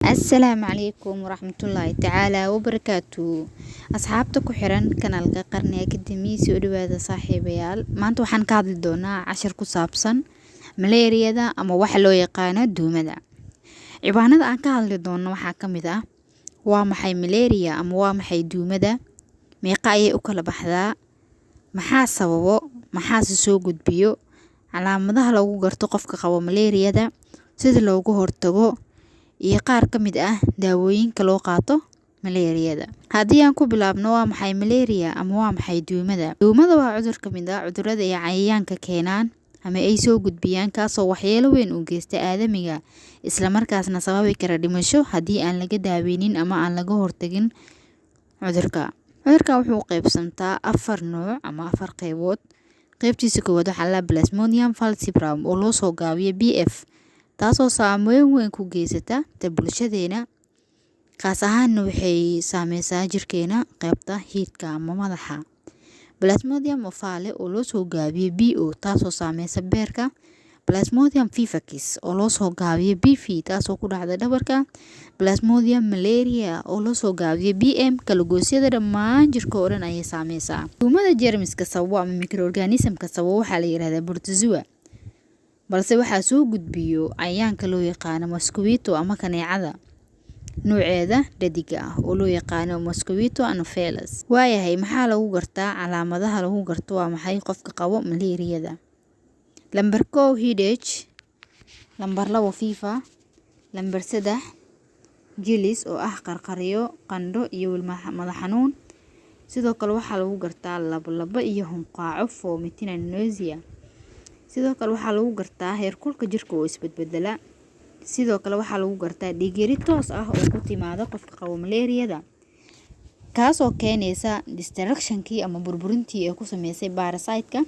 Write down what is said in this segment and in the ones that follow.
السلام عليكم ورحمة الله تعالى وبركاته. أصحابتا ku xiran kanaalka qarniga kadimiisi u dhawaada saaxiibayaal. Maanta waxaan ka hadli doonaa cashir ku saabsan malaariyada ama waxa loo yaqaano duumada. Ciwaanada aan ka hadli doono waxaa ka mid ah waa maxay malaria ama waa maxay duumada, meeqa ayay u kala baxdaa, maxaa sababo, maxaa soo gudbiyo, calaamadaha lagu garto qofka qabo malaariyada, sida loogu hortago iyo qaar ka mid ah daawooyinka loo qaato malaariyada. Haddii aan ku bilaabno waa maxay malaria ama waa maxay duumada. Duumada waa cudur ka mid ah cudurrada ay cayayaanka keenaan ama ay soo gudbiyaan kaasoo waxyeelo weyn u geysta aadamiga isla markaasna sababi kara dhimasho haddii aan laga daaweynin ama aan laga hortagin cudurka. Cudurka wuxuu qaybsantaa 4 nooc ama 4 qaybood. Qaybtiisa koowaad waxaa la Plasmodium falciparum oo loo soo gaabiyo BF, taasoo saameyn weyn ku geysata bulshadeena. Kaas ahaan waxay saameysaa jirkeena qaybta hiidka ama madaxa. Plasmodium ovale oo loo soo gaabiyo BO, taasoo saameysa beerka. Plasmodium vivacis oo loo soo gaabiyo BV, taasoo ku dhacda dhabarka. Plasmodium malaria oo loo soo gaabiyo BM, kala-goosyada dhammaan jirka oo dhan ayay saameysaa. Duumada jeermiska sababo ama microorganismka sababo waxaa la yiraahdaa protozoa, balse waxaa soo gudbiyo cayayaanka loo yaqaano mosquito ama kaneecada nooceeda dhadiga ah oo loo yaqaano Mosquito anopheles. Waayahay, maxaa lagu gartaa? Calaamadaha lagu garto waa maxay qofka qabo malaariyada. Lambar 1 headache, lambar 2 fever, lambar 3 jilis oo ah qarqariyo, qandho iyo madax xanuun. Sidoo kale waxaa lagu gartaa laba iyo hunqaaco vomiting and nausea. Sidoo kale waxaa lagu gartaa heerkulka jirka oo isbedbedela. Sidoo kale waxaa lagu gartaa dhiig-yari toos ah oo ku timaada qofka qabo malaariyada, kaasoo keenaysa destruction-kii ama burburintii ay ku sameysay parasite-ka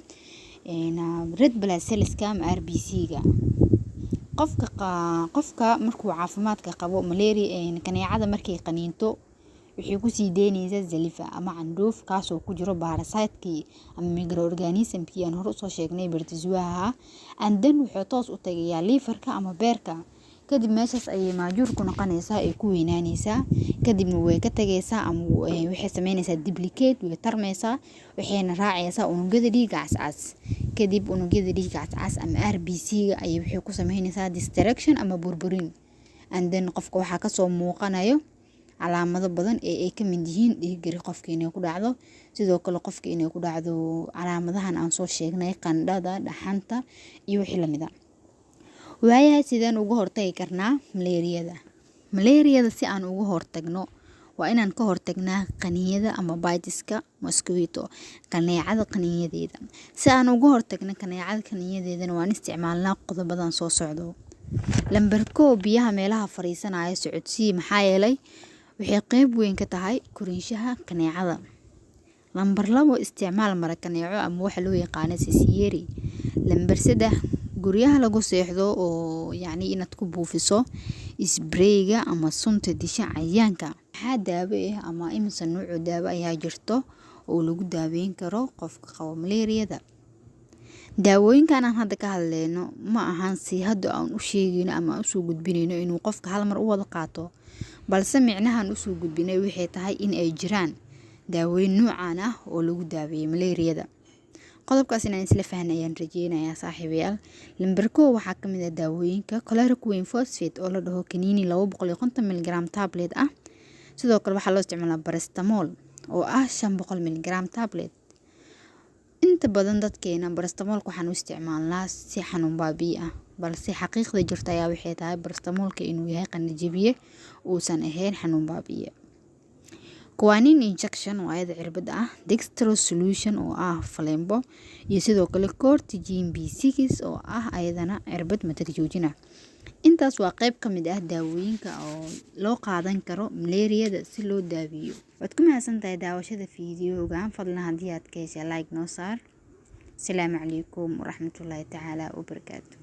red blood cells-ka ama RBC-ga. Qofka markuu caafimaadka qabo malaria kaneecada markay qaniinto waxay ku sii deynaysaa saliva ama candhuuf kaasoo ku jiro parasite-kii ama microorganism-kii aan hore u soo sheegnay protozoa, and then wuxuu toos u tagayaa liver-ka ama beerka. Kadib meeshaas ayay maajuur ku noqonaysaa ay ku weynaanaysaa, kadibna way ka tagaysaa ama waxay sameynaysaa duplicate, way tarmaysaa, waxayna raacaysaa unugyada dhiigga cascas. Kadib unugyada dhiigga cascas ama RBC-ga ayay waxay ku sameynaysaa destruction ama burburin, and then qofka waxaa ka soo muuqanayo calaamado badan ee ay ka mid yihiin dhiig-yari qofka inay ku dhacdo, sidoo kale qofka inay ku dhacdo calaamadahan aan soo sheegnay, qandhada, dhaxanta iyo wixii la mid ah. Waayahay, sideen uga hortagi karnaa malaariyada? Malaariyada si aan uga hortagno waa inaan ka hortagnaa qaniinyada ama biteska mosquito, kaneecada qaniinyadeeda. Si aan uga hortagno kaneecada qaniinyadeedana waan isticmaalnaa qodobadan soo socdo. Lambar 1 biyaha meelaha fariisanaya socodsii, maxaa yeelay waxay qayb weyn ka tahay korinshaha kaneecada. Lambar 2 isticmaal mara kaneeco ama waxa loo yaqaan sisiyeri. Lambar 3 guryaha lagu seexdo oo inaad ku buufiso spray-ga ama sunta disha cayayaanka. Maxaa daawo ah ama imisa nooc daawo ayaa jirto oo lagu daaweyn karo qofka qabo malaariyada? Daawooyinkan aan hadda ka hadlayno ma ahan si hadda aan u sheegayno ama u soo gudbinayno inuu qofka hal mar u wada qaato, balse micnahan u soo gudbinay waxay tahay in ay jiraan daawooyin noocan ah oo lagu daaweeyo malaariyada. Qodobkaas inaan isla fahnayaan rajeynayaa saaxiibayaal. Lambar 1 waxaa ka mid ah daawooyinka chloroquine phosphate oo la dhaho kaniini 250 mg tablet ah. Sidoo kale waxaa loo isticmaalaa paracetamol oo ah 500 mg tablet. Inta badan dadkeena paracetamolka waxaan u isticmaalnaa si xanuun baabi'i ah, balse xaqiiqda jirta ayaa waxay tahay paracetamolka inuu yahay qandho jabiye uusan ahayn xanuun baabi'i. Quinine injection oo ayada cirbad ah, dextrose solution oo ah faleembo, iyo sidoo kale corticosteroid B6 oo ah ayadana cirbad matag joojina. Intaas waa qayb ka mid ah daawooyinka oo loo qaadan karo malaariyada si loo daaweeyo. Waad ku mahadsantahay daawashada fiidiyowga. Fadlan haddii aad ka heshay like noo saar. Asalaamu calaykum waraxmatullaahi tacaala wabarakaatuh.